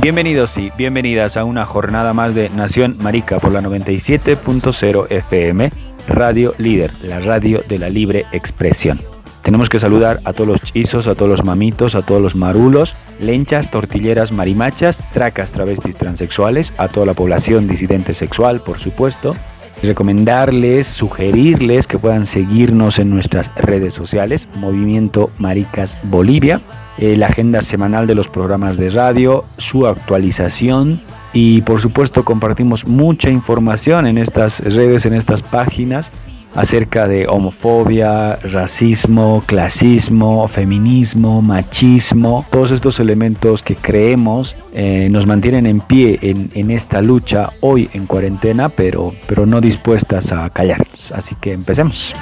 Bienvenidos y bienvenidas a una jornada más de Nación Marica por la 97.0 FM, Radio Líder, la radio de la libre expresión. Tenemos que saludar a todos los chizos, a todos los mamitos, a todos los marulos, lenchas, tortilleras, marimachas, tracas, travestis, transexuales, a toda la población disidente sexual, por supuesto. Recomendarles, sugerirles que puedan seguirnos en nuestras redes sociales, Movimiento Maricas Bolivia, la agenda semanal de los programas de radio, su actualización y por supuesto compartimos mucha información en estas redes, en estas páginas acerca de homofobia, racismo, clasismo, feminismo, machismo, todos estos elementos que creemos nos mantienen en pie en esta lucha hoy en cuarentena, pero no dispuestas a callarnos. Así que empecemos.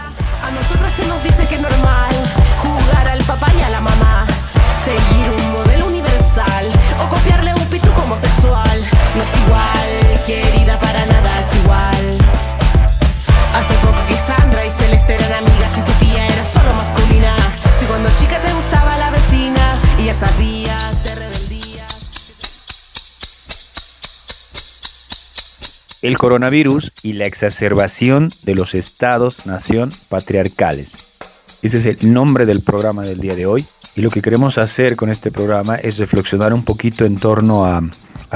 A nosotras se nos dice que es normal jugar al papá y a la mamá, seguir un modelo universal o copiarle un pituco homosexual. No es igual, querida, para nada es igual. Hace poco que Sandra y Celeste eran amigas y tu tía era solo masculina. Si cuando chica te gustaba la vecina y ya sabías de rebeldía. El coronavirus y la exacerbación de los estados-nación patriarcales. Ese es el nombre del programa del día de hoy. Y lo que queremos hacer con este programa es reflexionar un poquito en torno a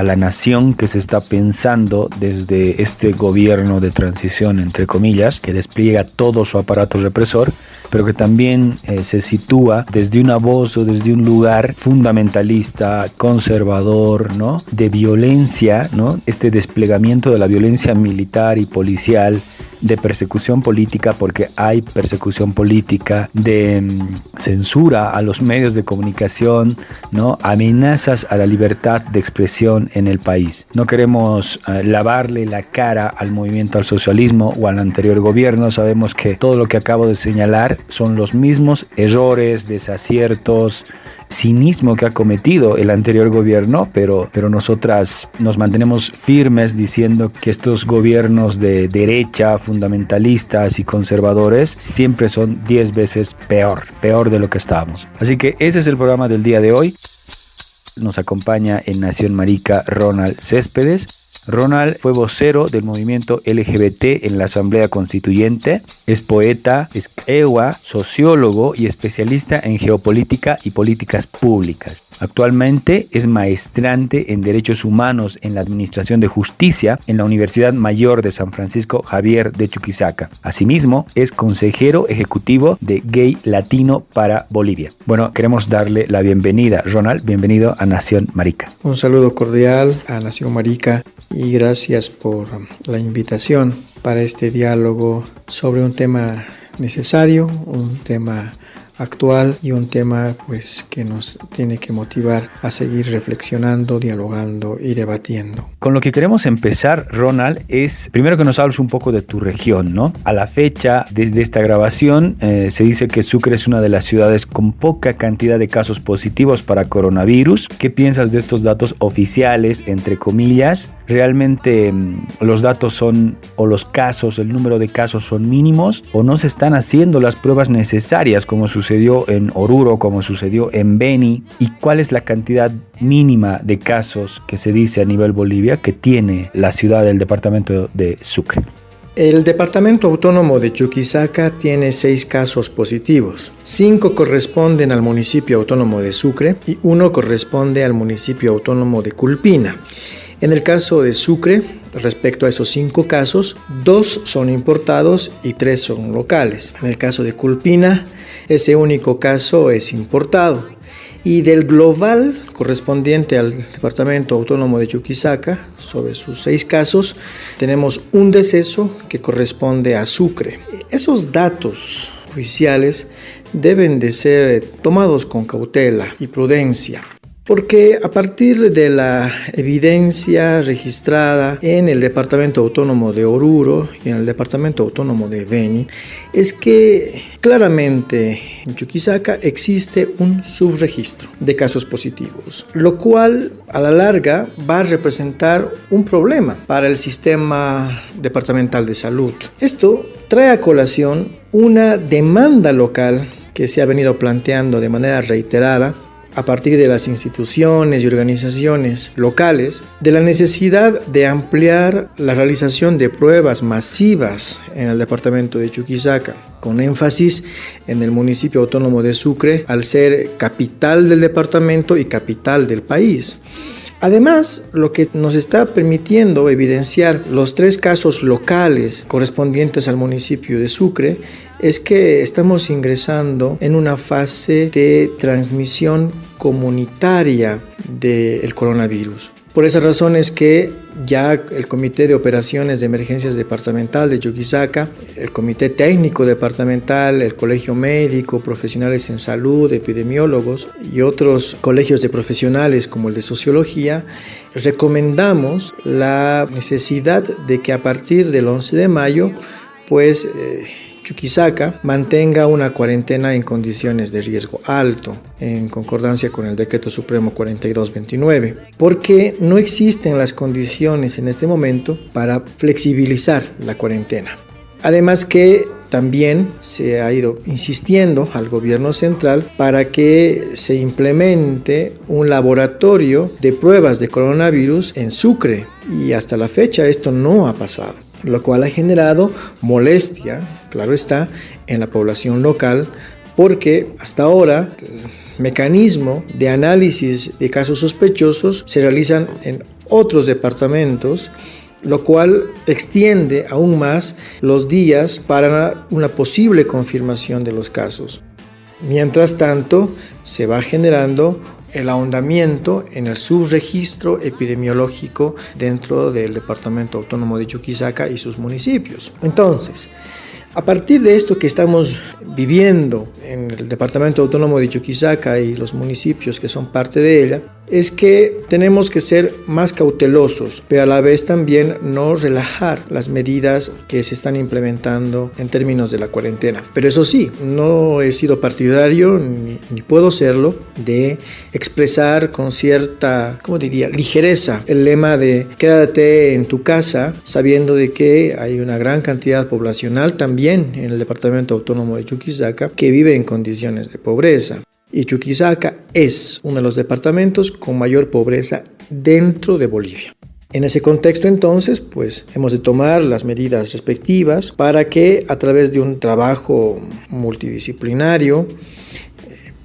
la nación que se está pensando desde este gobierno de transición, entre comillas, que despliega todo su aparato represor, pero que también se sitúa desde una voz o desde un lugar fundamentalista, conservador, ¿no? De violencia, ¿no? Este desplegamiento de la violencia militar y policial, de persecución política, porque hay persecución política, de censura a los medios de comunicación, ¿no? Amenazas a la libertad de expresión en el país. No queremos lavarle la cara al movimiento al socialismo o al anterior gobierno. Sabemos que todo lo que acabo de señalar son los mismos errores, desaciertos, cinismo que ha cometido el anterior gobierno, pero nosotras nos mantenemos firmes diciendo que estos gobiernos de derecha, fundamentalistas y conservadores siempre son 10 veces peor de lo que estábamos. Así que ese es el programa del día de hoy. Nos acompaña en Nación Marica Ronald Céspedes. Ronald fue vocero del movimiento LGBT en la Asamblea Constituyente, es poeta, es ewa, sociólogo y especialista en geopolítica y políticas públicas. Actualmente es maestrante en Derechos Humanos en la Administración de Justicia en la Universidad Mayor de San Francisco Javier de Chuquisaca. Asimismo, es consejero ejecutivo de Gay Latino para Bolivia. Bueno, queremos darle la bienvenida. Ronald, bienvenido a Nación Marica. Un saludo cordial a Nación Marica y gracias por la invitación para este diálogo sobre un tema necesario, un tema actual y un tema pues que nos tiene que motivar a seguir reflexionando, dialogando y debatiendo. Con lo que queremos empezar, Ronald, es primero que nos hables un poco de tu región, ¿no? A la fecha, desde esta grabación, se dice que Sucre es una de las ciudades con poca cantidad de casos positivos para coronavirus. ¿Qué piensas de estos datos oficiales, entre comillas? ¿Realmente los datos son, o los casos, el número de casos son mínimos, o no se están haciendo las pruebas necesarias como sucedió en Oruro, como sucedió en Beni? ¿Y cuál es la cantidad mínima de casos que se dice a nivel Bolivia que tiene la ciudad del departamento de Sucre? El departamento autónomo de Chuquisaca tiene 6 casos positivos. 5 corresponden al municipio autónomo de Sucre y 1 corresponde al municipio autónomo de Culpina. En el caso de Sucre, respecto a esos 5 casos, 2 son importados y 3 son locales. En el caso de Culpina, ese único caso es importado. Y del global correspondiente al departamento autónomo de Chuquisaca, sobre sus 6 casos, tenemos un deceso que corresponde a Sucre. Esos datos oficiales deben de ser tomados con cautela y prudencia, porque a partir de la evidencia registrada en el Departamento Autónomo de Oruro y en el Departamento Autónomo de Beni, es que claramente en Chuquisaca existe un subregistro de casos positivos, lo cual a la larga va a representar un problema para el sistema departamental de salud. Esto trae a colación una demanda local que se ha venido planteando de manera reiterada a partir de las instituciones y organizaciones locales, de la necesidad de ampliar la realización de pruebas masivas en el departamento de Chuquisaca, con énfasis en el municipio autónomo de Sucre, al ser capital del departamento y capital del país. Además, lo que nos está permitiendo evidenciar los 3 casos locales correspondientes al municipio de Sucre es que estamos ingresando en una fase de transmisión comunitaria del coronavirus. Por esa razón es que ya el Comité de Operaciones de Emergencias Departamental de Chuquisaca, el Comité Técnico Departamental, el Colegio Médico, profesionales en salud, epidemiólogos y otros colegios de profesionales como el de Sociología, recomendamos la necesidad de que a partir del 11 de mayo, Chuquisaca mantenga una cuarentena en condiciones de riesgo alto, en concordancia con el Decreto Supremo 4229, porque no existen las condiciones en este momento para flexibilizar la cuarentena. Además que también se ha ido insistiendo al gobierno central para que se implemente un laboratorio de pruebas de coronavirus en Sucre, y hasta la fecha esto no ha pasado, lo cual ha generado molestia, claro está, en la población local, porque hasta ahora el mecanismo de análisis de casos sospechosos se realizan en otros departamentos, lo cual extiende aún más los días para una posible confirmación de los casos. Mientras tanto, se va generando el ahondamiento en el subregistro epidemiológico dentro del Departamento Autónomo de Chuquisaca y sus municipios. Entonces, a partir de esto que estamos viviendo en el Departamento Autónomo de Chuquisaca y los municipios que son parte de ella, es que tenemos que ser más cautelosos, pero a la vez también no relajar las medidas que se están implementando en términos de la cuarentena. Pero eso sí, no he sido partidario, ni puedo serlo, de expresar con cierta, ligereza el lema de quédate en tu casa, sabiendo de que hay una gran cantidad poblacional también en el Departamento Autónomo de Chuquisaca que vive en condiciones de pobreza. Y Chuquisaca es uno de los departamentos con mayor pobreza dentro de Bolivia. En ese contexto, entonces, hemos de tomar las medidas respectivas para que a través de un trabajo multidisciplinario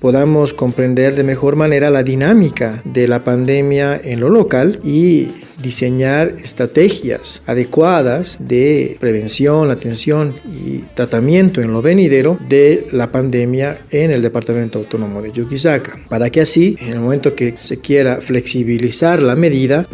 podamos comprender de mejor manera la dinámica de la pandemia en lo local y diseñar estrategias adecuadas de prevención, atención y tratamiento en lo venidero de la pandemia en el Departamento Autónomo de Chuquisaca, para que así, en el momento que se quiera flexibilizar la medida,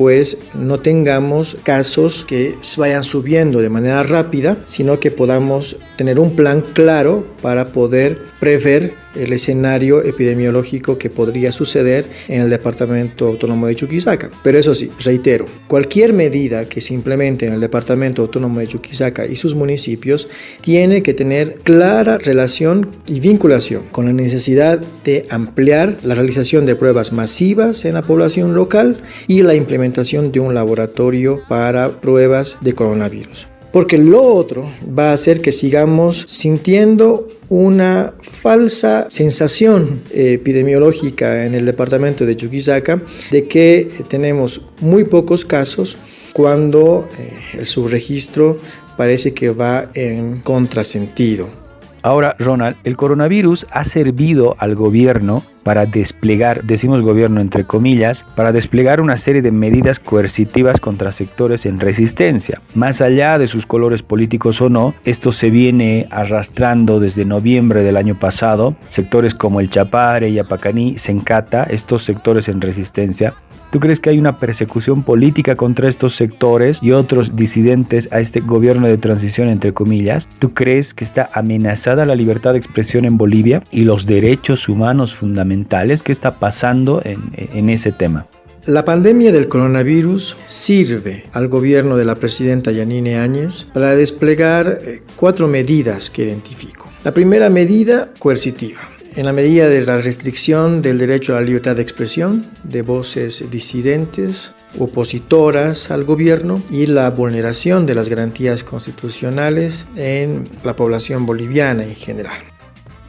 no tengamos casos que vayan subiendo de manera rápida, sino que podamos tener un plan claro para poder prever el escenario epidemiológico que podría suceder en el Departamento Autónomo de Chuquisaca. Pero eso sí, reitero, cualquier medida que se implemente en el Departamento Autónomo de Chuquisaca y sus municipios tiene que tener clara relación y vinculación con la necesidad de ampliar la realización de pruebas masivas en la población local y la implementación de un laboratorio para pruebas de coronavirus. Porque lo otro va a hacer que sigamos sintiendo una falsa sensación epidemiológica en el departamento de Chuquisaca de que tenemos muy pocos casos cuando el subregistro parece que va en contrasentido. Ahora, Ronald, el coronavirus ha servido al gobierno para desplegar, decimos gobierno entre comillas, para desplegar una serie de medidas coercitivas contra sectores en resistencia. Más allá de sus colores políticos o no, esto se viene arrastrando desde noviembre del año pasado. Sectores como el Chapare, Yapacaní, Sencata, estos sectores en resistencia. ¿Tú crees que hay una persecución política contra estos sectores y otros disidentes a este gobierno de transición, entre comillas? ¿Tú crees que está amenazada la libertad de expresión en Bolivia y los derechos humanos fundamentales? ¿Qué está pasando en ese tema? La pandemia del coronavirus sirve al gobierno de la presidenta Yanine Áñez para desplegar 4 medidas que identifico. La primera medida, coercitiva. En la medida de la restricción del derecho a la libertad de expresión de voces disidentes, opositoras al gobierno y la vulneración de las garantías constitucionales en la población boliviana en general.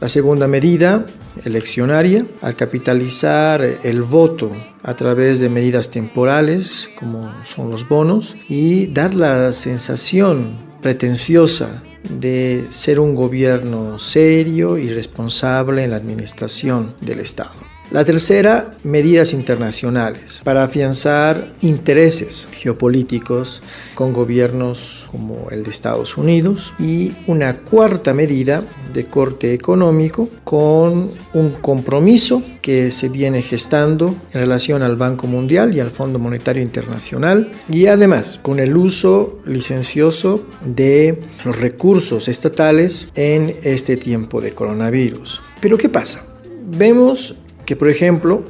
La segunda medida, eleccionaria, al capitalizar el voto a través de medidas temporales, como son los bonos, y dar la sensación pretenciosa de ser un gobierno serio y responsable en la administración del Estado. La tercera, medidas internacionales para afianzar intereses geopolíticos con gobiernos como el de Estados Unidos. Y una cuarta medida de corte económico con un compromiso que se viene gestando en relación al Banco Mundial y al Fondo Monetario Internacional, y además con el uso licencioso de los recursos estatales en este tiempo de coronavirus. Pero ¿qué pasa? Vemos que, por ejemplo,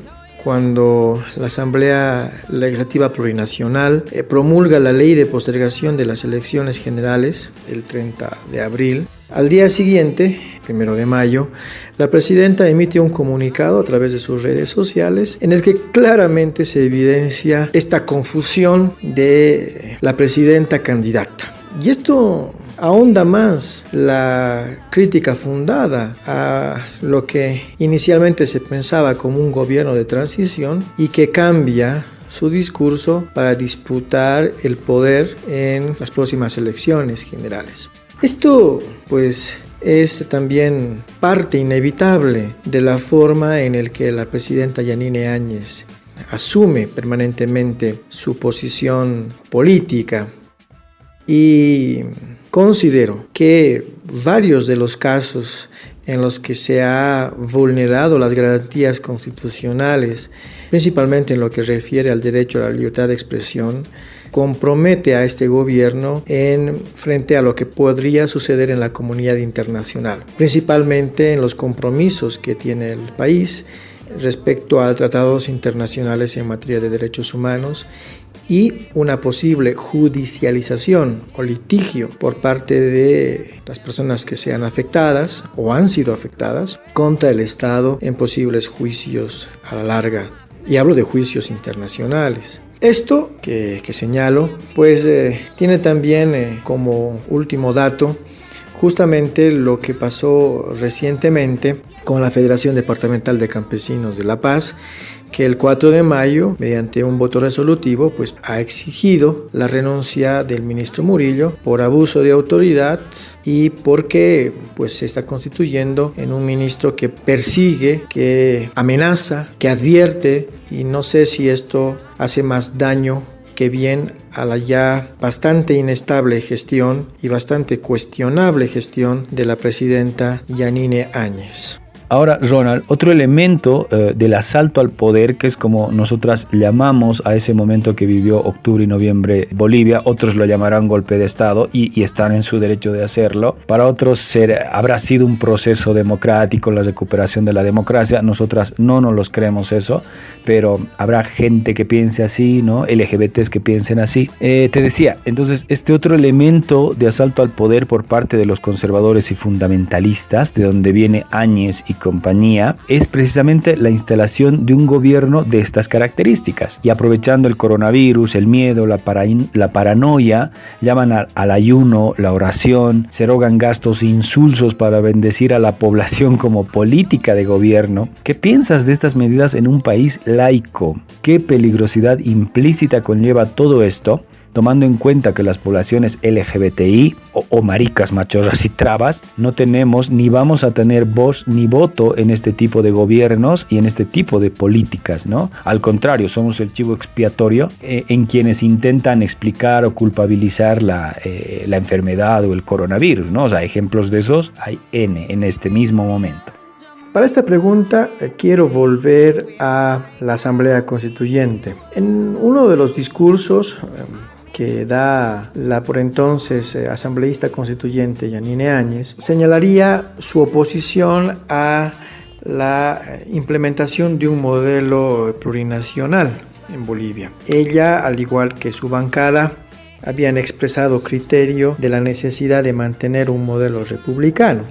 cuando la Asamblea Legislativa Plurinacional promulga la ley de postergación de las elecciones generales el 30 de abril, al día siguiente, 1 de mayo, la presidenta emite un comunicado a través de sus redes sociales en el que claramente se evidencia esta confusión de la presidenta candidata. Y esto ahonda más la crítica fundada a lo que inicialmente se pensaba como un gobierno de transición y que cambia su discurso para disputar el poder en las próximas elecciones generales. Esto, pues, es también parte inevitable de la forma en la que la presidenta Yanine Áñez asume permanentemente su posición política. Y considero que varios de los casos en los que se ha vulnerado las garantías constitucionales, principalmente en lo que refiere al derecho a la libertad de expresión, compromete a este gobierno en frente a lo que podría suceder en la comunidad internacional, principalmente en los compromisos que tiene el país respecto a tratados internacionales en materia de derechos humanos y una posible judicialización o litigio por parte de las personas que sean afectadas o han sido afectadas contra el Estado en posibles juicios a la larga. Y hablo de juicios internacionales. Esto que señalo, pues tiene también como último dato justamente lo que pasó recientemente con la Federación Departamental de Campesinos de La Paz, que el 4 de mayo, mediante un voto resolutivo, pues ha exigido la renuncia del ministro Murillo por abuso de autoridad y porque pues se está constituyendo en un ministro que persigue, que amenaza, que advierte, y no sé si esto hace más daño que bien a la ya bastante inestable gestión y bastante cuestionable gestión de la presidenta Yanine Áñez. Ahora, Ronald, otro elemento del asalto al poder, que es como nosotras llamamos a ese momento que vivió octubre y noviembre Bolivia, otros lo llamarán golpe de Estado y están en su derecho de hacerlo. Para otros habrá sido un proceso democrático, la recuperación de la democracia. Nosotras no nos los creemos eso, pero habrá gente que piense así, ¿no? LGBTs que piensen así. Te decía, entonces, este otro elemento de asalto al poder por parte de los conservadores y fundamentalistas, de donde viene Áñez y compañía, es precisamente la instalación de un gobierno de estas características. Y aprovechando el coronavirus, el miedo, la paranoia, llaman al ayuno, la oración, se erogan gastos insulsos para bendecir a la población como política de gobierno. ¿Qué piensas de estas medidas en un país laico? ¿Qué peligrosidad implícita conlleva todo esto? Tomando en cuenta que las poblaciones LGBTI o maricas, machorras y trabas no tenemos ni vamos a tener voz ni voto en este tipo de gobiernos y en este tipo de políticas, ¿no? Al contrario, somos el chivo expiatorio en quienes intentan explicar o culpabilizar la enfermedad o el coronavirus, ¿no? O sea, ejemplos de esos hay en este mismo momento. Para esta pregunta quiero volver a la Asamblea Constituyente. En uno de los discursos que da la por entonces asambleísta constituyente Yanine Áñez, señalaría su oposición a la implementación de un modelo plurinacional en Bolivia. Ella, al igual que su bancada, habían expresado criterio de la necesidad de mantener un modelo republicano.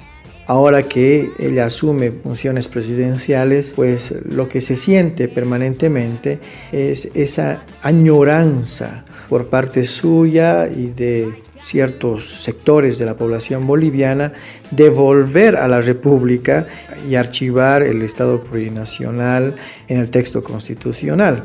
Ahora que ella asume funciones presidenciales, pues lo que se siente permanentemente es esa añoranza por parte suya y de ciertos sectores de la población boliviana de volver a la República y archivar el Estado plurinacional en el texto constitucional.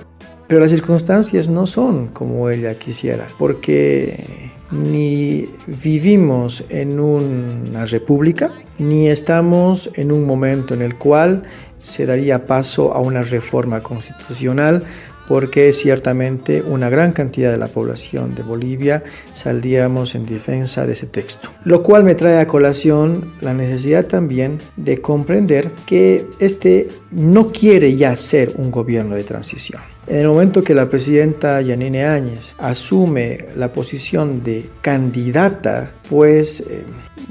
Pero las circunstancias no son como ella quisiera, porque ni vivimos en una república, ni estamos en un momento en el cual se daría paso a una reforma constitucional, porque ciertamente una gran cantidad de la población de Bolivia saldríamos en defensa de ese texto. Lo cual me trae a colación la necesidad también de comprender que este no quiere ya ser un gobierno de transición. En el momento que la presidenta Yanine Áñez asume la posición de candidata, pues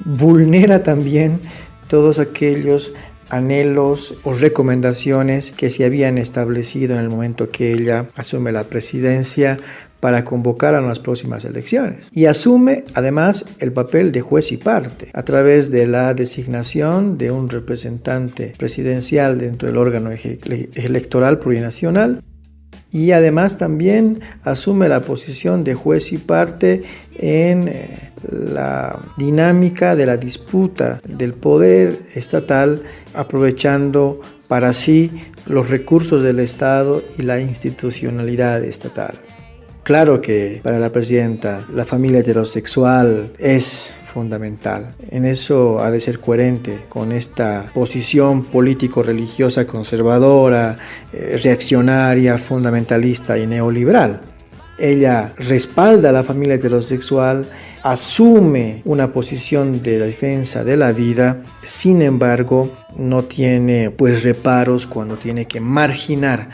vulnera también todos aquellos anhelos o recomendaciones que se habían establecido en el momento que ella asume la presidencia para convocar a las próximas elecciones. Y asume además el papel de juez y parte a través de la designación de un representante presidencial dentro del órgano electoral plurinacional. Y además también asume la posición de juez y parte en la dinámica de la disputa del poder estatal, aprovechando para sí los recursos del Estado y la institucionalidad estatal. Claro que para la presidenta la familia heterosexual es fundamental. En eso ha de ser coherente con esta posición político-religiosa conservadora, reaccionaria, fundamentalista y neoliberal. Ella respalda a la familia heterosexual, asume una posición de defensa de la vida, sin embargo, no tiene reparos cuando tiene que marginar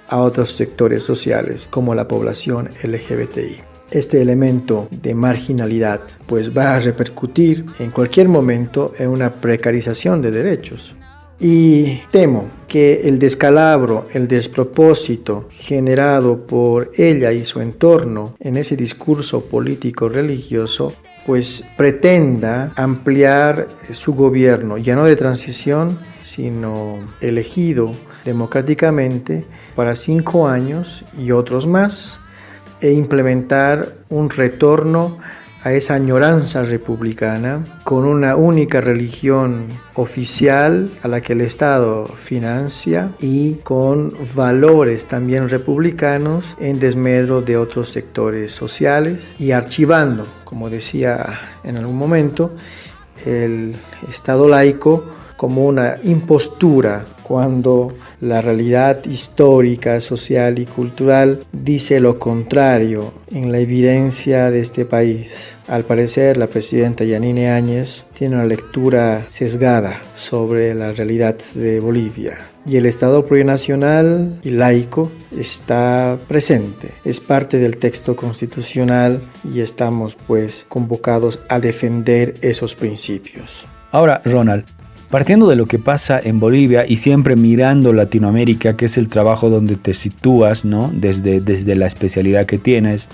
a otros sectores sociales como la población LGBTI. Este elemento de marginalidad va a repercutir en cualquier momento en una precarización de derechos. Y temo que el descalabro, el despropósito generado por ella y su entorno en ese discurso político religioso pretenda ampliar su gobierno, ya no de transición, sino elegido democráticamente para 5 años y otros más, e implementar un retorno a esa añoranza republicana con una única religión oficial a la que el Estado financia y con valores también republicanos en desmedro de otros sectores sociales, y archivando, como decía en algún momento, el Estado laico como una impostura, cuando la realidad histórica, social y cultural dice lo contrario en la evidencia de este país. Al parecer, la presidenta Yanine Áñez tiene una lectura sesgada sobre la realidad de Bolivia. Y el Estado plurinacional y laico está presente, es parte del texto constitucional y estamos convocados a defender esos principios. Ahora, Ronald, partiendo de lo que pasa en Bolivia y siempre mirando Latinoamérica, que es el trabajo donde te sitúas, ¿no? Desde la especialidad que tienes,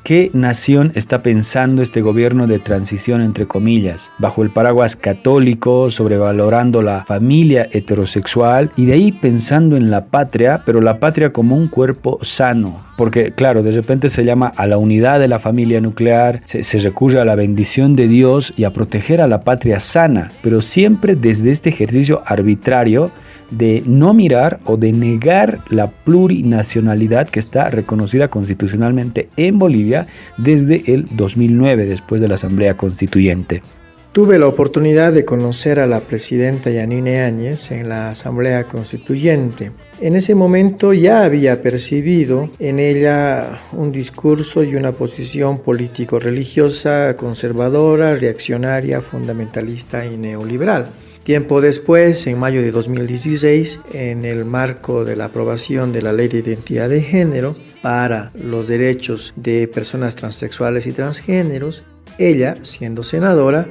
¿qué nación está pensando este gobierno de transición, entre comillas, bajo el paraguas católico, sobrevalorando la familia heterosexual y de ahí pensando en la patria, pero la patria como un cuerpo sano? Porque, claro, de repente se llama a la unidad de la familia nuclear, se recurre a la bendición de Dios y a proteger a la patria sana, pero siempre desde este ejercicio arbitrario de no mirar o de negar la plurinacionalidad que está reconocida constitucionalmente en Bolivia desde el 2009, después de la Asamblea Constituyente. Tuve la oportunidad de conocer a la presidenta Yanine Áñez en la Asamblea Constituyente. En ese momento ya había percibido en ella un discurso y una posición político-religiosa, conservadora, reaccionaria, fundamentalista y neoliberal. Tiempo después, en mayo de 2016, en el marco de la aprobación de la Ley de Identidad de Género para los derechos de personas transexuales y transgéneros, ella, siendo senadora,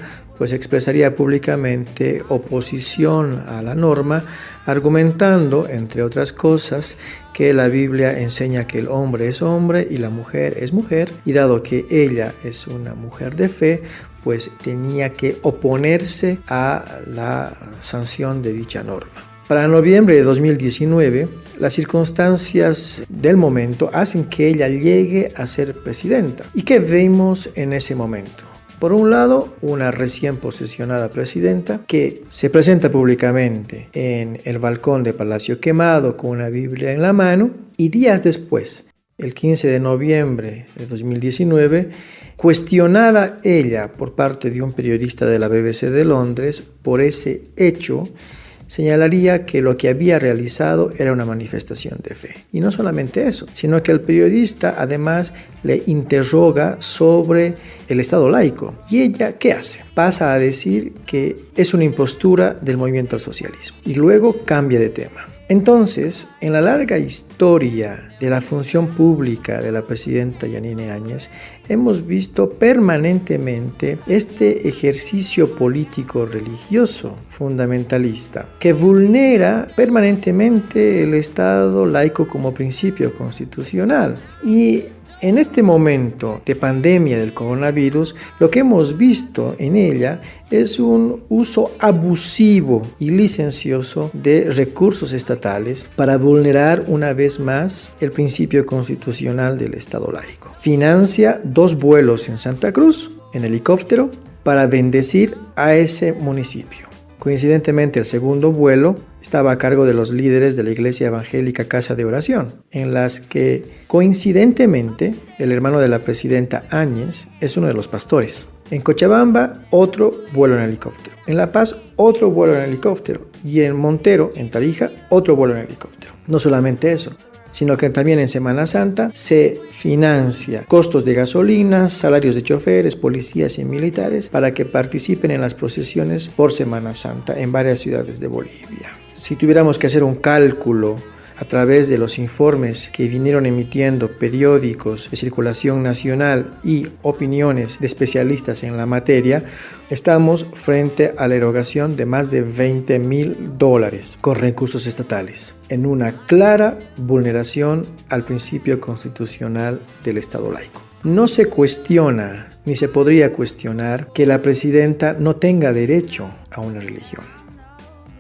expresaría públicamente oposición a la norma, argumentando, entre otras cosas, que la Biblia enseña que el hombre es hombre y la mujer es mujer, y dado que ella es una mujer de fe, pues tenía que oponerse a la sanción de dicha norma. Para noviembre de 2019, las circunstancias del momento hacen que ella llegue a ser presidenta. ¿Y qué vemos en ese momento? Por un lado, una recién posesionada presidenta que se presenta públicamente en el balcón de Palacio Quemado con una Biblia en la mano, y días después, el 15 de noviembre de 2019, cuestionada ella por parte de un periodista de la BBC de Londres por ese hecho, señalaría que lo que había realizado era una manifestación de fe. Y no solamente eso, sino que el periodista además le interroga sobre el Estado laico. ¿Y ella qué hace? Pasa a decir que es una impostura del movimiento al socialismo y luego cambia de tema. Entonces, en la larga historia de la función pública de la presidenta Yanine Áñez, hemos visto permanentemente este ejercicio político religioso fundamentalista que vulnera permanentemente el Estado laico como principio constitucional. Y en este momento de pandemia del coronavirus, lo que hemos visto en ella es un uso abusivo y licencioso de recursos estatales para vulnerar una vez más el principio constitucional del Estado laico. Financia 2 vuelos en Santa Cruz en helicóptero para bendecir a ese municipio. Coincidentemente, el segundo vuelo estaba a cargo de los líderes de la Iglesia Evangélica Casa de Oración, en las que coincidentemente el hermano de la presidenta Áñez es uno de los pastores. En Cochabamba, otro vuelo en helicóptero. En La Paz, otro vuelo en helicóptero. Y en Montero, en Tarija, otro vuelo en helicóptero. No solamente eso, sino que también en Semana Santa se financia costos de gasolina, salarios de choferes, policías y militares para que participen en las procesiones por Semana Santa en varias ciudades de Bolivia. Si tuviéramos que hacer un cálculo a través de los informes que vinieron emitiendo periódicos de circulación nacional y opiniones de especialistas en la materia, estamos frente a la erogación de más de $20,000 con recursos estatales, en una clara vulneración al principio constitucional del Estado laico. No se cuestiona, ni se podría cuestionar, que la presidenta no tenga derecho a una religión.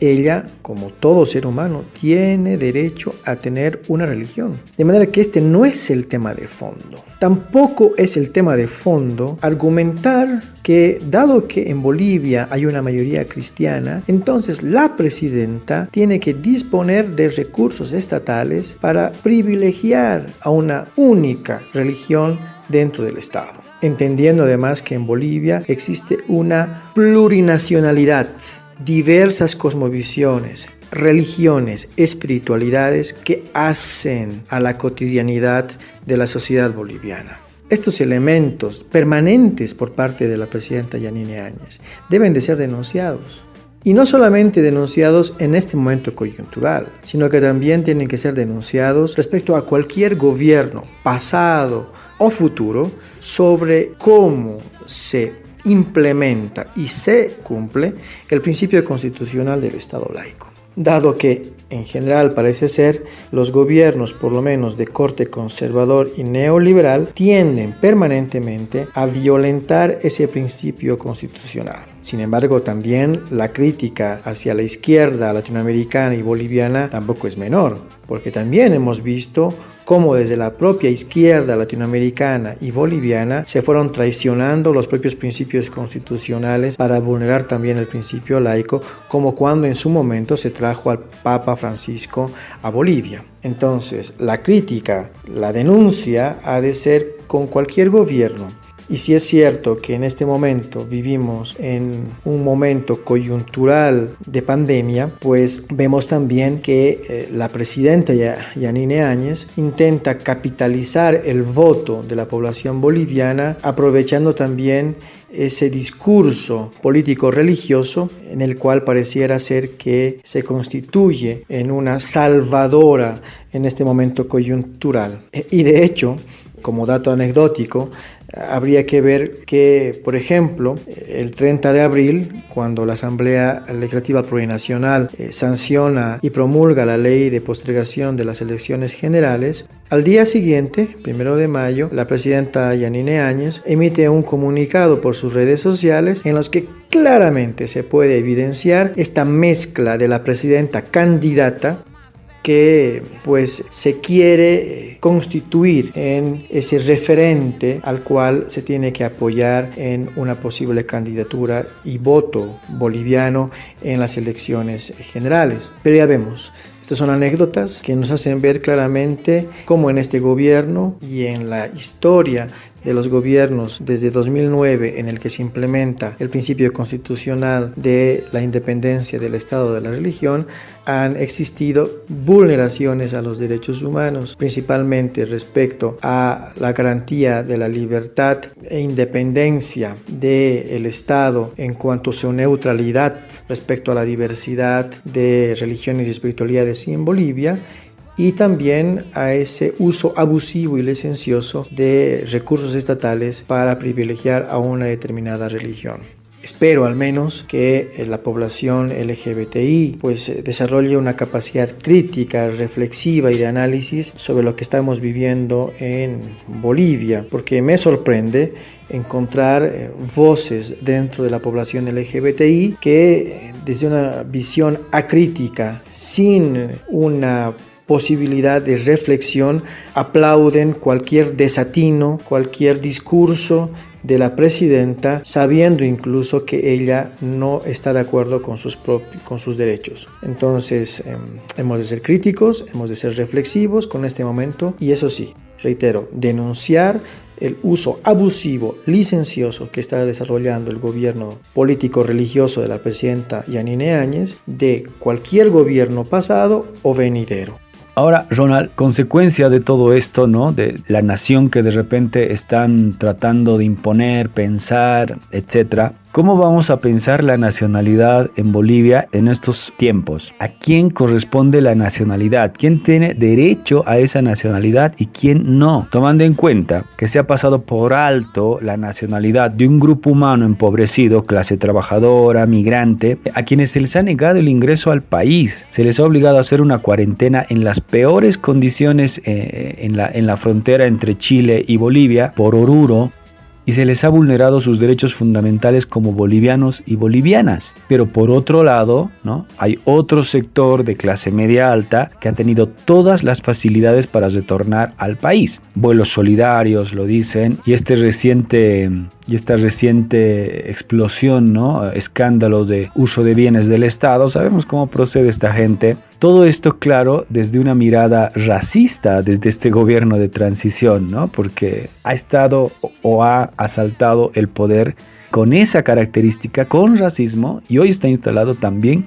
Ella, como todo ser humano, tiene derecho a tener una religión. De manera que este no es el tema de fondo. Tampoco es el tema de fondo argumentar que, dado que en Bolivia hay una mayoría cristiana, entonces la presidenta tiene que disponer de recursos estatales para privilegiar a una única religión dentro del Estado. Entendiendo además que en Bolivia existe una plurinacionalidad, diversas cosmovisiones, religiones, espiritualidades que hacen a la cotidianidad de la sociedad boliviana. Estos elementos permanentes por parte de la presidenta Yanine Áñez deben de ser denunciados. Y no solamente denunciados en este momento coyuntural, sino que también tienen que ser denunciados respecto a cualquier gobierno, pasado o futuro, sobre cómo se implementa y se cumple el principio constitucional del Estado laico. Dado que, en general, parece ser, los gobiernos, por lo menos de corte conservador y neoliberal, tienden permanentemente a violentar ese principio constitucional. Sin embargo, también la crítica hacia la izquierda latinoamericana y boliviana tampoco es menor, porque también hemos visto cómo desde la propia izquierda latinoamericana y boliviana se fueron traicionando los propios principios constitucionales para vulnerar también el principio laico, como cuando en su momento se trajo al Papa Francisco a Bolivia. Entonces, la crítica, la denuncia ha de ser con cualquier gobierno. Y si es cierto que en este momento vivimos en un momento coyuntural de pandemia, pues vemos también que la presidenta Yanine Áñez intenta capitalizar el voto de la población boliviana, aprovechando también ese discurso político-religioso en el cual pareciera ser que se constituye en una salvadora en este momento coyuntural. Y de hecho, como dato anecdótico, habría que ver que, por ejemplo, el 30 de abril, cuando la Asamblea Legislativa Plurinacional sanciona y promulga la ley de postergación de las elecciones generales, Al día siguiente, 1 de mayo, la presidenta Yanine Áñez emite un comunicado por sus redes sociales en los que claramente se puede evidenciar esta mezcla de la presidenta candidata que pues se quiere constituir en ese referente al cual se tiene que apoyar en una posible candidatura y voto boliviano en las elecciones generales. Pero ya vemos, estas son anécdotas que nos hacen ver claramente cómo en este gobierno y en la historia de los gobiernos desde 2009, en el que se implementa el principio constitucional de la independencia del Estado de la religión, han existido vulneraciones a los derechos humanos, principalmente respecto a la garantía de la libertad e independencia del Estado en cuanto a su neutralidad respecto a la diversidad de religiones y espiritualidades en Bolivia, y también a ese uso abusivo y licencioso de recursos estatales para privilegiar a una determinada religión. Espero al menos que la población LGBTI pues desarrolle una capacidad crítica, reflexiva y de análisis sobre lo que estamos viviendo en Bolivia, porque me sorprende encontrar voces dentro de la población LGBTI que desde una visión acrítica, sin una posibilidad de reflexión, aplauden cualquier desatino, cualquier discurso de la presidenta, sabiendo incluso que ella no está de acuerdo con sus derechos. Entonces, hemos de ser críticos, hemos de ser reflexivos con este momento y eso sí, reitero, denunciar el uso abusivo, licencioso que está desarrollando el gobierno político-religioso de la presidenta Yanine Áñez de cualquier gobierno pasado o venidero. Ahora, Ronald, consecuencia de todo esto, ¿no? De la nación que de repente están tratando de imponer, pensar, etcétera. ¿Cómo vamos a pensar la nacionalidad en Bolivia en estos tiempos? ¿A quién corresponde la nacionalidad? ¿Quién tiene derecho a esa nacionalidad y quién no? Tomando en cuenta que se ha pasado por alto la nacionalidad de un grupo humano empobrecido, clase trabajadora, migrante, a quienes se les ha negado el ingreso al país. Se les ha obligado a hacer una cuarentena en las peores condiciones en la frontera entre Chile y Bolivia por Oruro, y se les ha vulnerado sus derechos fundamentales como bolivianos y bolivianas. Pero por otro lado, ¿no? Hay otro sector de clase media alta que ha tenido todas las facilidades para retornar al país. Vuelos solidarios, lo dicen, y esta reciente explosión, ¿no? Escándalo de uso de bienes del Estado. Sabemos cómo procede esta gente. Todo esto, claro, desde una mirada racista, desde este gobierno de transición, ¿no? Porque ha estado o ha asaltado el poder con esa característica, con racismo, y hoy está instalado también,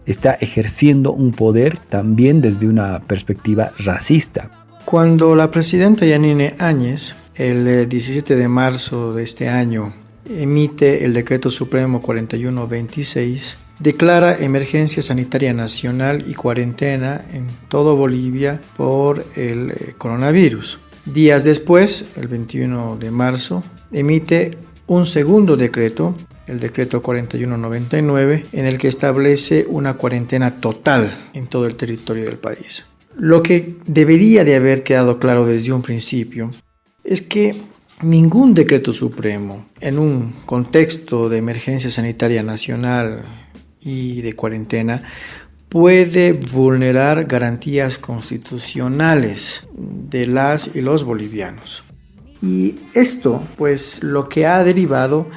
está ejerciendo un poder también desde una perspectiva racista. Cuando la presidenta Yanine Áñez, el 17 de marzo de este año, emite el Decreto Supremo 4126, declara emergencia sanitaria nacional y cuarentena en todo Bolivia por el coronavirus. Días después, el 21 de marzo, emite un segundo decreto, el decreto 4199, en el que establece una cuarentena total en todo el territorio del país. Lo que debería de haber quedado claro desde un principio es que ningún decreto supremo en un contexto de emergencia sanitaria nacional y de cuarentena puede vulnerar garantías constitucionales de las y los bolivianos. Y esto, pues, lo que ha derivado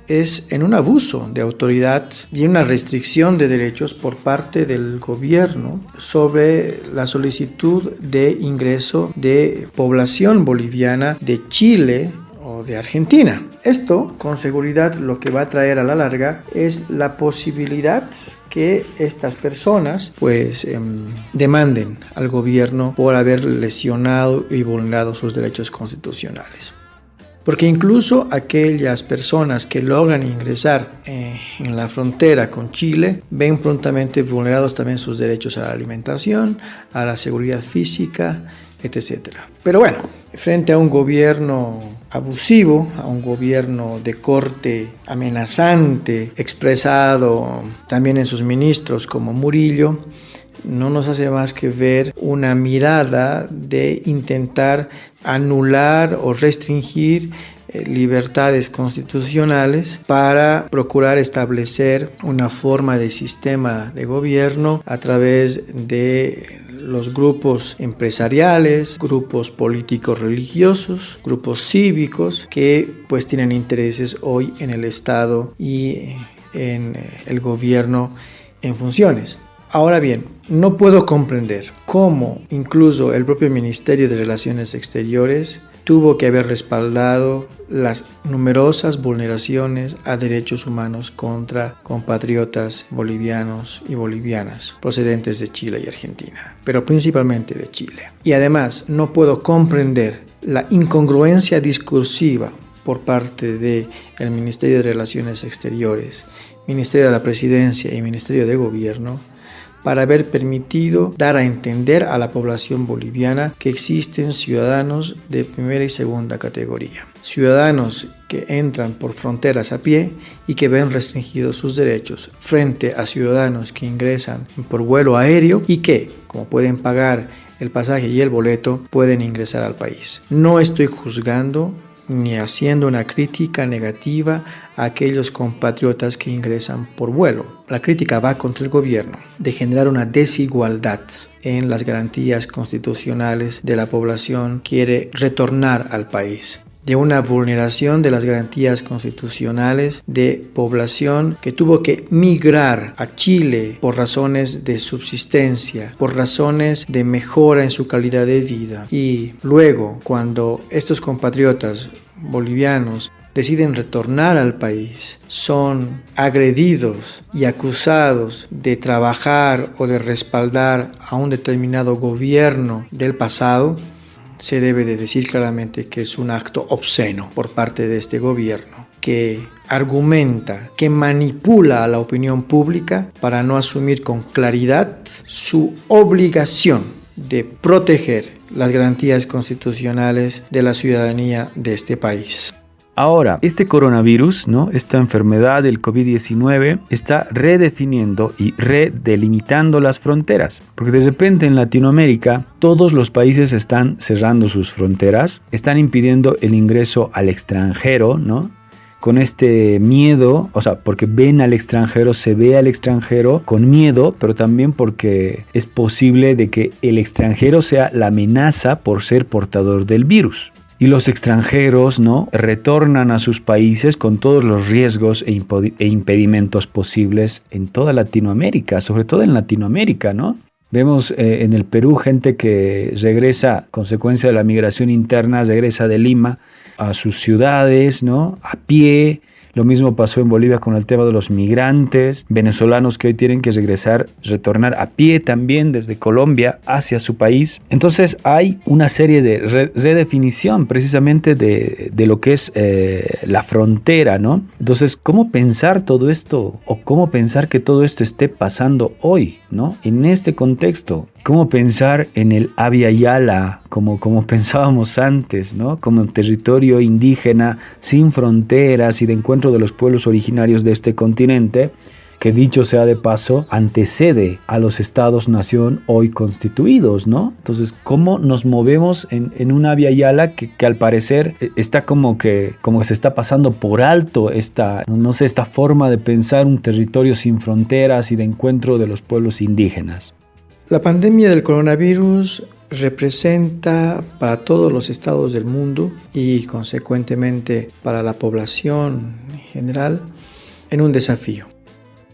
es en un abuso de autoridad y una restricción de derechos por parte del gobierno sobre la solicitud de ingreso de población boliviana de Chile o de Argentina. Esto, con seguridad, lo que va a traer a la larga es la posibilidad que estas personas pues demanden al gobierno por haber lesionado y vulnerado sus derechos constitucionales. Porque incluso aquellas personas que logran ingresar en la frontera con Chile ven prontamente vulnerados también sus derechos a la alimentación, a la seguridad física, etc. Pero bueno, frente a un gobierno abusivo, a un gobierno de corte amenazante, expresado también en sus ministros como Murillo, no nos hace más que ver una mirada de intentar anular o restringir libertades constitucionales para procurar establecer una forma de sistema de gobierno a través de los grupos empresariales, grupos políticos religiosos, grupos cívicos que pues tienen intereses hoy en el Estado y en el gobierno en funciones. Ahora bien, no puedo comprender cómo incluso el propio Ministerio de Relaciones Exteriores tuvo que haber respaldado las numerosas vulneraciones a derechos humanos contra compatriotas bolivianos y bolivianas procedentes de Chile y Argentina, pero principalmente de Chile. Y además no puedo comprender la incongruencia discursiva por parte del Ministerio de Relaciones Exteriores, Ministerio de la Presidencia y Ministerio de Gobierno para haber permitido dar a entender a la población boliviana que existen ciudadanos de primera y segunda categoría. Ciudadanos que entran por fronteras a pie y que ven restringidos sus derechos frente a ciudadanos que ingresan por vuelo aéreo y que, como pueden pagar el pasaje y el boleto, pueden ingresar al país. No estoy juzgando ni haciendo una crítica negativa a aquellos compatriotas que ingresan por vuelo. La crítica va contra el gobierno de generar una desigualdad en las garantías constitucionales de la población que quiere retornar al país, de una vulneración de las garantías constitucionales de población que tuvo que migrar a Chile por razones de subsistencia, por razones de mejora en su calidad de vida. Y luego, cuando estos compatriotas bolivianos deciden retornar al país, son agredidos y acusados de trabajar o de respaldar a un determinado gobierno del pasado, se debe de decir claramente que es un acto obsceno por parte de este gobierno, que argumenta, que manipula a la opinión pública para no asumir con claridad su obligación de proteger las garantías constitucionales de la ciudadanía de este país. Ahora, este coronavirus, ¿no? Esta enfermedad del COVID-19 está redefiniendo y redelimitando las fronteras. Porque de repente en Latinoamérica todos los países están cerrando sus fronteras, están impidiendo el ingreso al extranjero, ¿no? Con este miedo, o sea, porque ven al extranjero, se ve al extranjero con miedo, pero también porque es posible de que el extranjero sea la amenaza por ser portador del virus. Y los extranjeros, ¿no?, retornan a sus países con todos los riesgos e impedimentos posibles en toda Latinoamérica, sobre todo en Latinoamérica, ¿no? Vemos en el Perú gente que regresa, consecuencia de la migración interna, regresa de Lima a sus ciudades, ¿no?, a pie. Lo mismo pasó en Bolivia con el tema de los migrantes venezolanos que hoy tienen que retornar a pie también desde Colombia hacia su país. Entonces hay una serie de redefinición precisamente de lo que es la frontera, ¿no? Entonces, ¿cómo pensar todo esto o cómo pensar que todo esto esté pasando hoy, ¿no? En este contexto. ¿Cómo pensar en el Abya Yala como pensábamos antes, ¿no? Como un territorio indígena sin fronteras y de encuentro de los pueblos originarios de este continente, que dicho sea de paso, antecede a los estados-nación hoy constituidos, ¿no? Entonces, ¿cómo nos movemos en un Abya Yala que al parecer está como que se está pasando por alto esta forma de pensar un territorio sin fronteras y de encuentro de los pueblos indígenas? La pandemia del coronavirus representa para todos los estados del mundo y consecuentemente para la población en general en un desafío,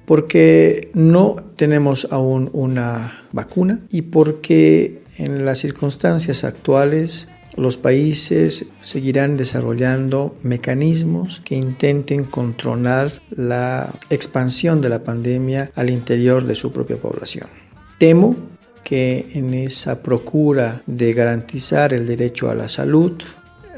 porque no tenemos aún una vacuna y porque en las circunstancias actuales los países seguirán desarrollando mecanismos que intenten controlar la expansión de la pandemia al interior de su propia población. Temo que en esa procura de garantizar el derecho a la salud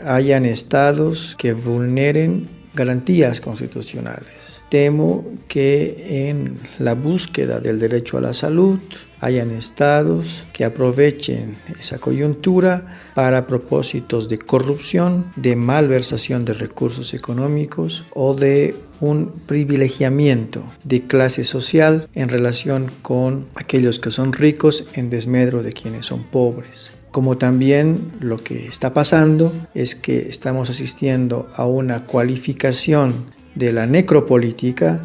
hayan estados que vulneren garantías constitucionales. Temo que en la búsqueda del derecho a la salud hayan estados que aprovechen esa coyuntura para propósitos de corrupción, de malversación de recursos económicos o de un privilegiamiento de clase social en relación con aquellos que son ricos en desmedro de quienes son pobres. Como también lo que está pasando es que estamos asistiendo a una cualificación de la necropolítica,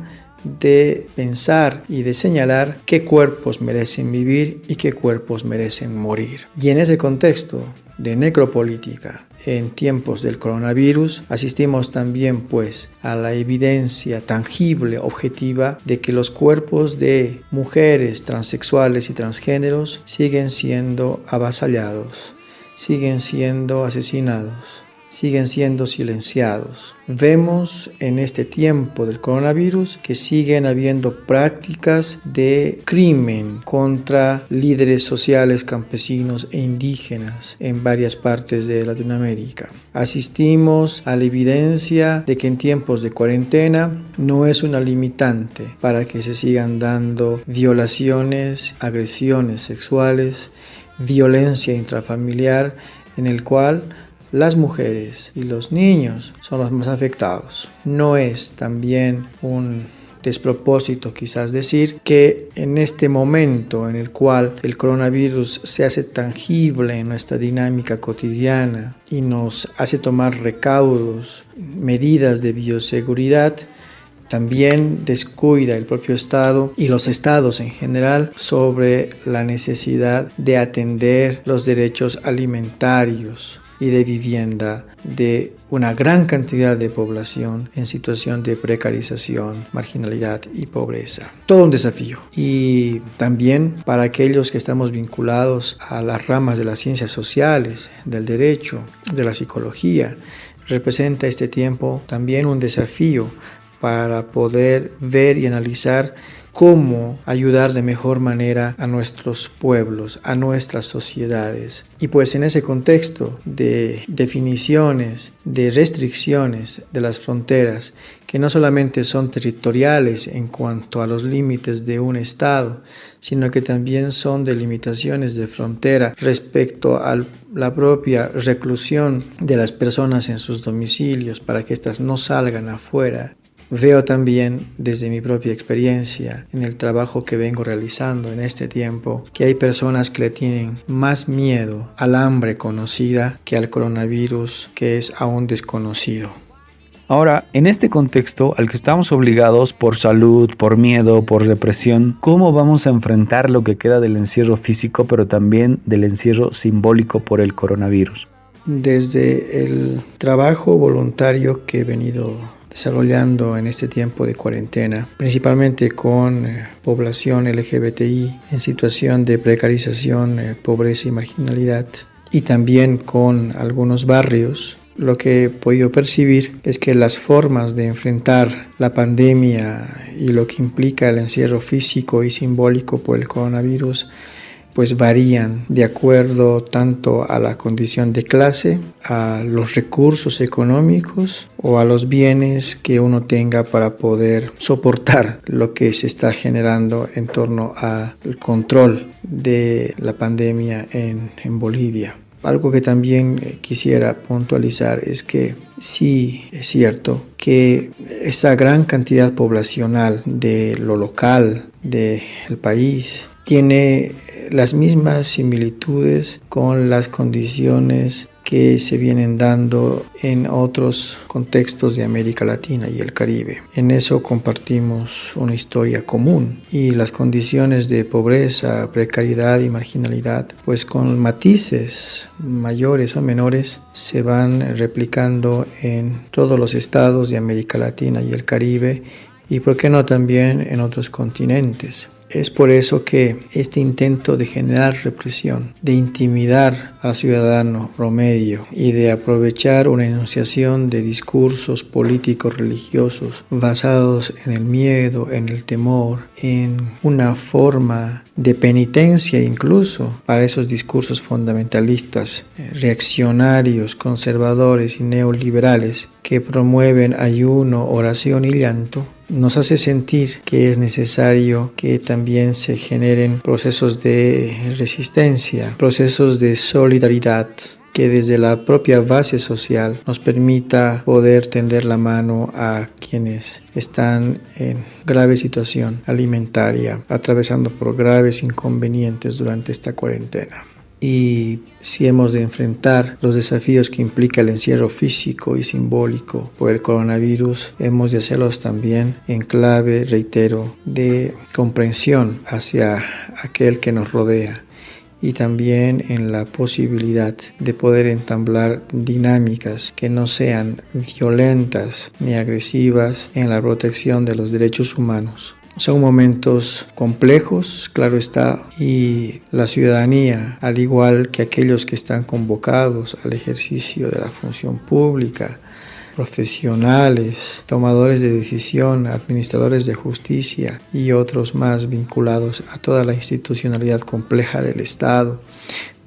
de pensar y de señalar qué cuerpos merecen vivir y qué cuerpos merecen morir. Y en ese contexto de necropolítica, en tiempos del coronavirus, asistimos también pues a la evidencia tangible, objetiva, de que los cuerpos de mujeres transexuales y transgéneros siguen siendo avasallados, siguen siendo asesinados, siguen siendo silenciados. Vemos en este tiempo del coronavirus que siguen habiendo prácticas de crimen contra líderes sociales, campesinos e indígenas en varias partes de Latinoamérica. Asistimos a la evidencia de que en tiempos de cuarentena no es una limitante para que se sigan dando violaciones, agresiones sexuales, violencia intrafamiliar, en el cual las mujeres y los niños son los más afectados. No es también un despropósito quizás decir que en este momento en el cual el coronavirus se hace tangible en nuestra dinámica cotidiana y nos hace tomar recaudos, medidas de bioseguridad, también descuida el propio Estado y los estados en general sobre la necesidad de atender los derechos alimentarios y de vivienda de una gran cantidad de población en situación de precarización, marginalidad y pobreza. Todo un desafío. Y también para aquellos que estamos vinculados a las ramas de las ciencias sociales, del derecho, de la psicología, representa este tiempo también un desafío para poder ver y analizar cómo ayudar de mejor manera a nuestros pueblos, a nuestras sociedades. Y pues en ese contexto de definiciones, de restricciones de las fronteras, que no solamente son territoriales en cuanto a los límites de un estado, sino que también son delimitaciones de frontera respecto a la propia reclusión de las personas en sus domicilios para que éstas no salgan afuera. Veo también desde mi propia experiencia en el trabajo que vengo realizando en este tiempo que hay personas que le tienen más miedo al hambre conocida que al coronavirus que es aún desconocido. Ahora, en este contexto al que estamos obligados por salud, por miedo, por represión, ¿cómo vamos a enfrentar lo que queda del encierro físico, pero también del encierro simbólico por el coronavirus? Desde el trabajo voluntario que he venido desarrollando en este tiempo de cuarentena, principalmente con población LGBTI en situación de precarización, pobreza y marginalidad, y también con algunos barrios, lo que he podido percibir es que las formas de enfrentar la pandemia y lo que implica el encierro físico y simbólico por el coronavirus pues varían de acuerdo tanto a la condición de clase, a los recursos económicos o a los bienes que uno tenga para poder soportar lo que se está generando en torno al control de la pandemia en Bolivia. Algo que también quisiera puntualizar es que sí es cierto que esa gran cantidad poblacional de lo local del país tiene las mismas similitudes con las condiciones que se vienen dando en otros contextos de América Latina y el Caribe. En eso compartimos una historia común y las condiciones de pobreza, precariedad y marginalidad, pues con matices mayores o menores, se van replicando en todos los estados de América Latina y el Caribe y, por qué no, también en otros continentes. Es por eso que este intento de generar represión, de intimidar al ciudadano promedio y de aprovechar una enunciación de discursos políticos religiosos basados en el miedo, en el temor, en una forma de penitencia incluso para esos discursos fundamentalistas, reaccionarios, conservadores y neoliberales que promueven ayuno, oración y llanto, nos hace sentir que es necesario que también se generen procesos de resistencia, procesos de solidaridad, que desde la propia base social nos permita poder tender la mano a quienes están en grave situación alimentaria, atravesando por graves inconvenientes durante esta cuarentena. Y si hemos de enfrentar los desafíos que implica el encierro físico y simbólico por el coronavirus, hemos de hacerlos también en clave, reitero, de comprensión hacia aquel que nos rodea y también en la posibilidad de poder entablar dinámicas que no sean violentas ni agresivas en la protección de los derechos humanos. Son momentos complejos, claro está, y la ciudadanía, al igual que aquellos que están convocados al ejercicio de la función pública, profesionales, tomadores de decisión, administradores de justicia y otros más vinculados a toda la institucionalidad compleja del Estado,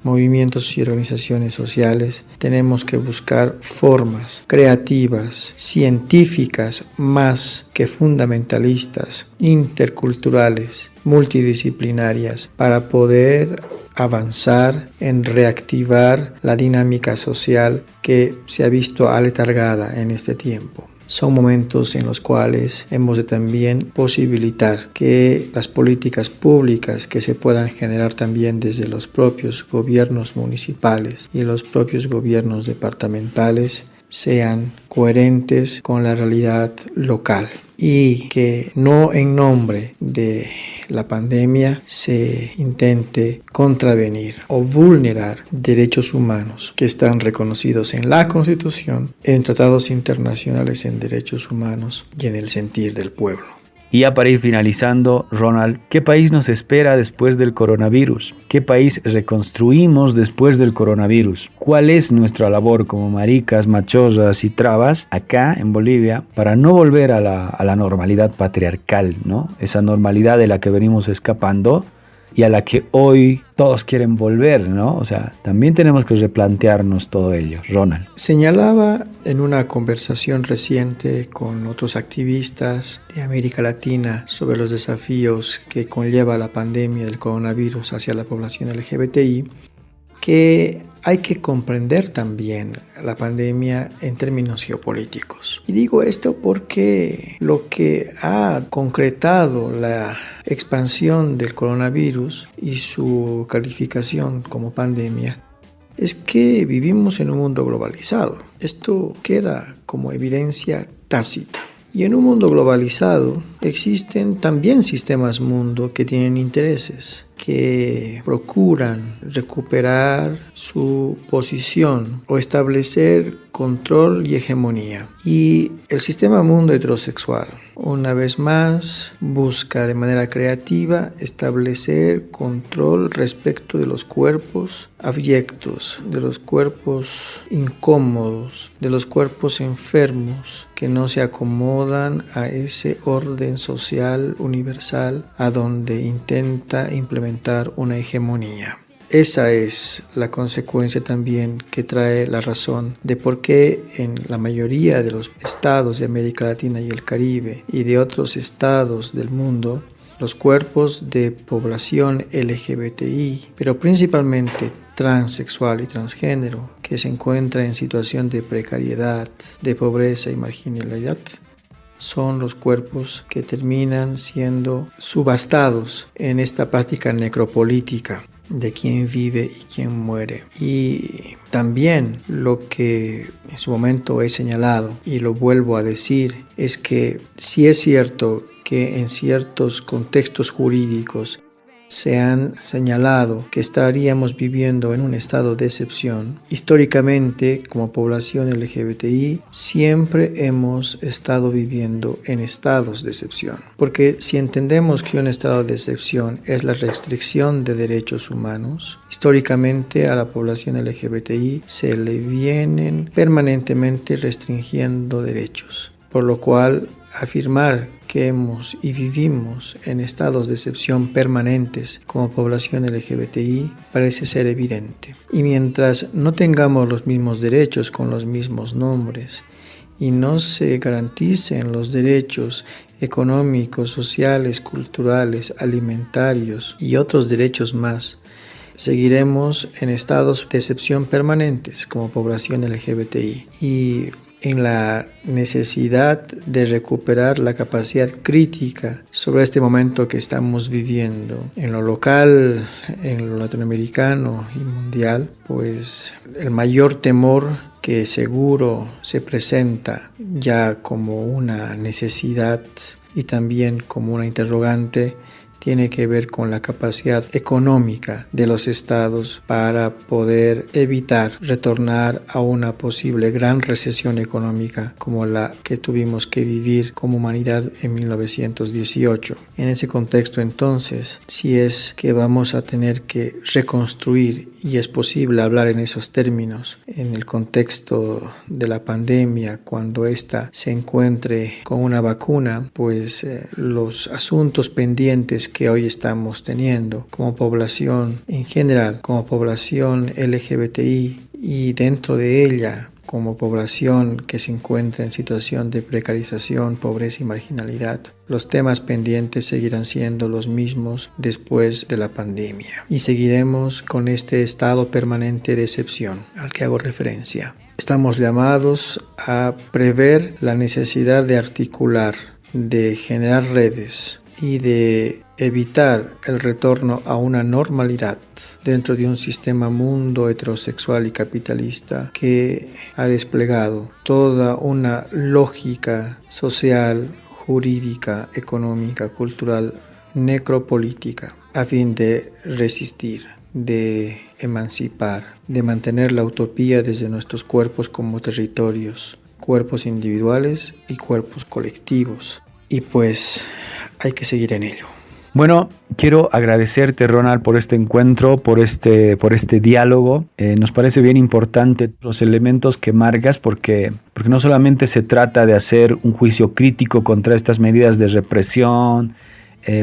movimientos y organizaciones sociales, tenemos que buscar formas creativas, científicas, más que fundamentalistas, interculturales, multidisciplinarias, para poder avanzar en reactivar la dinámica social que se ha visto aletargada en este tiempo. Son momentos en los cuales hemos de también posibilitar que las políticas públicas que se puedan generar también desde los propios gobiernos municipales y los propios gobiernos departamentales sean coherentes con la realidad local y que no en nombre de la pandemia se intente contravenir o vulnerar derechos humanos que están reconocidos en la Constitución, en tratados internacionales en derechos humanos y en el sentir del pueblo. Y ya para ir finalizando, Ronald, ¿qué país nos espera después del coronavirus? ¿Qué país reconstruimos después del coronavirus? ¿Cuál es nuestra labor como maricas, machosas y trabas acá en Bolivia para no volver a la normalidad patriarcal, ¿no? Esa normalidad de la que venimos escapando y a la que hoy todos quieren volver, ¿no? O sea, también tenemos que replantearnos todo ello. Ronald. Señalaba en una conversación reciente con otros activistas de América Latina sobre los desafíos que conlleva la pandemia del coronavirus hacia la población LGBTI, que hay que comprender también la pandemia en términos geopolíticos. Y digo esto porque lo que ha concretado la expansión del coronavirus y su calificación como pandemia es que vivimos en un mundo globalizado. Esto queda como evidencia tácita. Y en un mundo globalizado existen también sistemas mundo que tienen intereses, que procuran recuperar su posición o establecer control y hegemonía. Y el sistema mundo heterosexual, una vez más, busca de manera creativa establecer control respecto de los cuerpos abyectos, de los cuerpos incómodos, de los cuerpos enfermos que no se acomodan a ese orden social universal a donde intenta implementar una hegemonía. Esa es la consecuencia también que trae la razón de por qué en la mayoría de los estados de América Latina y el Caribe y de otros estados del mundo, los cuerpos de población LGBTI, pero principalmente transexual y transgénero, que se encuentra en situación de precariedad, de pobreza y marginalidad, son los cuerpos que terminan siendo subastados en esta práctica necropolítica de quién vive y quién muere. Y también lo que en su momento he señalado y lo vuelvo a decir es que sí es cierto que en ciertos contextos jurídicos se han señalado que estaríamos viviendo en un estado de excepción, históricamente, como población LGBTI, siempre hemos estado viviendo en estados de excepción. Porque si entendemos que un estado de excepción es la restricción de derechos humanos, históricamente a la población LGBTI se le vienen permanentemente restringiendo derechos, por lo cual afirmar que hemos y vivimos en estados de excepción permanentes como población LGBTI parece ser evidente. Y mientras no tengamos los mismos derechos con los mismos nombres y no se garanticen los derechos económicos, sociales, culturales, alimentarios y otros derechos más, seguiremos en estados de excepción permanentes como población LGBTI y en la necesidad de recuperar la capacidad crítica sobre este momento que estamos viviendo en lo local, en lo latinoamericano y mundial, pues el mayor temor que seguro se presenta ya como una necesidad y también como una interrogante tiene que ver con la capacidad económica de los estados para poder evitar retornar a una posible gran recesión económica como la que tuvimos que vivir como humanidad en 1918. En ese contexto, entonces, si es que vamos a tener que reconstruir, y es posible hablar en esos términos, en el contexto de la pandemia, cuando ésta se encuentre con una vacuna, pues los asuntos pendientes que hoy estamos teniendo como población en general, como población LGBTI y dentro de ella como población que se encuentra en situación de precarización, pobreza y marginalidad, los temas pendientes seguirán siendo los mismos después de la pandemia y seguiremos con este estado permanente de excepción al que hago referencia. Estamos llamados a prever la necesidad de articular, de generar redes y de evitar el retorno a una normalidad dentro de un sistema mundo heterosexual y capitalista que ha desplegado toda una lógica social, jurídica, económica, cultural, necropolítica a fin de resistir, de emancipar, de mantener la utopía desde nuestros cuerpos como territorios, cuerpos individuales y cuerpos colectivos. Y pues hay que seguir en ello. Bueno, quiero agradecerte, Ronald, por este encuentro, por este diálogo. Nos parece bien importante los elementos que marcas porque no solamente se trata de hacer un juicio crítico contra estas medidas de represión,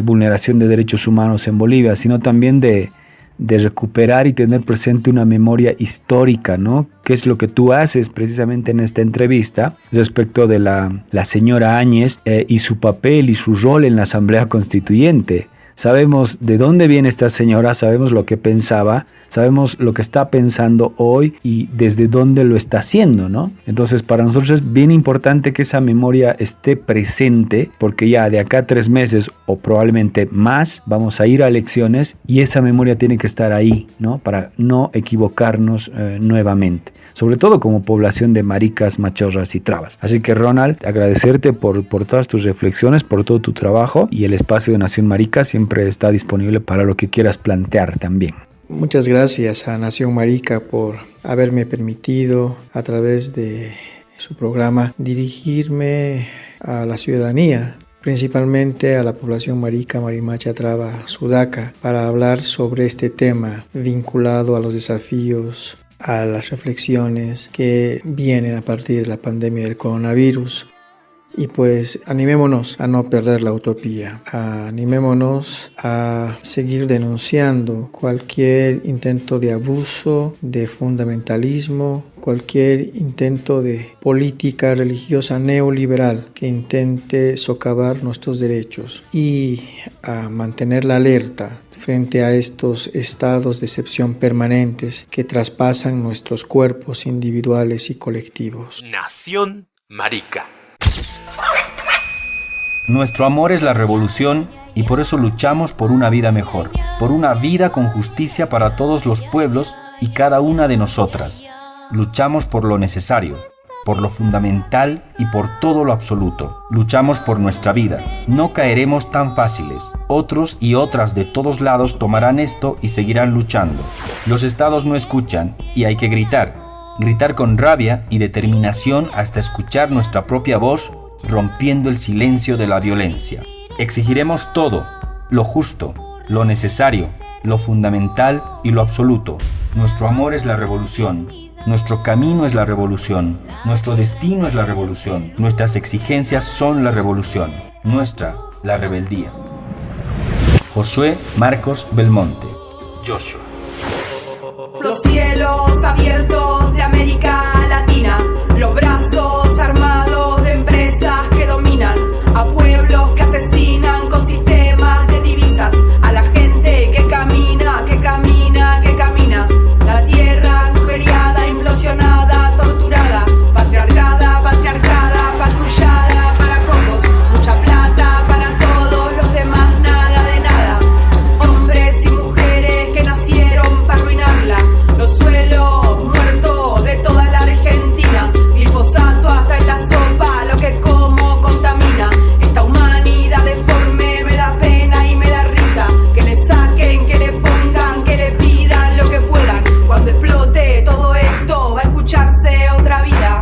vulneración de derechos humanos en Bolivia, sino también de recuperar y tener presente una memoria histórica, ¿no? Que es lo que tú haces precisamente en esta entrevista respecto de la señora Áñez y su papel y su rol en la Asamblea Constituyente. Sabemos de dónde viene esta señora, sabemos lo que pensaba, sabemos lo que está pensando hoy y desde dónde lo está haciendo, ¿no? Entonces para nosotros es bien importante que esa memoria esté presente porque ya de acá a 3 meses o probablemente más vamos a ir a elecciones y esa memoria tiene que estar ahí, ¿no? Para no equivocarnos nuevamente. Sobre todo como población de maricas, machorras y trabas. Así que Ronald, agradecerte por todas tus reflexiones, por todo tu trabajo y el espacio de Nación Marica siempre está disponible para lo que quieras plantear también. Muchas gracias a Nación Marica por haberme permitido a través de su programa dirigirme a la ciudadanía, principalmente a la población marica, marimacha, traba, sudaca, para hablar sobre este tema vinculado a los desafíos, a las reflexiones que vienen a partir de la pandemia del coronavirus. Y pues animémonos a no perder la utopía, animémonos a seguir denunciando cualquier intento de abuso, de fundamentalismo, cualquier intento de política religiosa neoliberal que intente socavar nuestros derechos y a mantener la alerta frente a estos estados de excepción permanentes que traspasan nuestros cuerpos individuales y colectivos. Nación Marica. Nuestro amor es la revolución y por eso luchamos por una vida mejor, por una vida con justicia para todos los pueblos y cada una de nosotras. Luchamos por lo necesario, por lo fundamental y por todo lo absoluto. Luchamos por nuestra vida. No caeremos tan fáciles. Otros y otras de todos lados tomarán esto y seguirán luchando. Los estados no escuchan y hay que gritar. Gritar con rabia y determinación hasta escuchar nuestra propia voz, rompiendo el silencio de la violencia. Exigiremos todo, lo justo, lo necesario, lo fundamental y lo absoluto. Nuestro amor es la revolución. Nuestro camino es la revolución. Nuestro destino es la revolución. Nuestras exigencias son la revolución. Nuestra, la rebeldía. Josué Marcos Belmonte. Joshua. Los cielos abiertos de América Latina, los brazos armados de empresas que dominan, a pueblos que asesinan con sistemas de divisas, a la gente que camina, que camina, que camina, la tierra agujereada, implosionada, torturada, patriarcada, patriarcada, patrullada para pocos, mucha plata para todos, los demás nada de nada, hombres y mujeres que nacieron para arruinarla, los suelos muertos de toda la Argentina, glifosato hasta en la sopa, lo que como contamina, esta humanidad deforme me da pena y me da risa, que le saquen, que le pongan, que le pidan lo que puedan, cuando explote todo esto va a escucharse otra vida.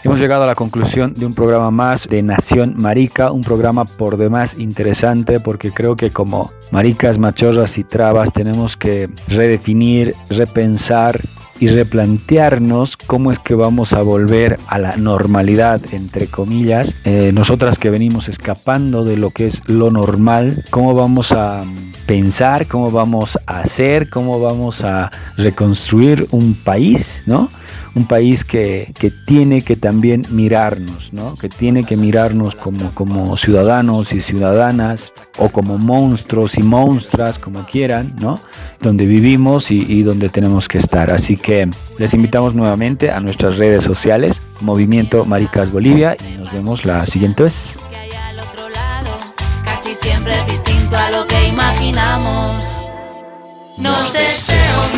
Hemos llegado a la conclusión de un programa más de Nación Marica, un programa por demás interesante porque creo que como maricas, machorras y trabas tenemos que redefinir, repensar y replantearnos cómo es que vamos a volver a la normalidad, entre comillas, nosotras que venimos escapando de lo que es lo normal, cómo vamos a pensar, cómo vamos a hacer, cómo vamos a reconstruir un país, ¿no? Un país que tiene que también mirarnos, ¿no? Que tiene que mirarnos como ciudadanos y ciudadanas o como monstruos y monstras, como quieran, ¿no? Donde vivimos y donde tenemos que estar. Así que les invitamos nuevamente a nuestras redes sociales, Movimiento Maricas Bolivia, y nos vemos la siguiente vez. Que hay al otro lado, casi siempre es distinto a lo que imaginamos. Nos deseo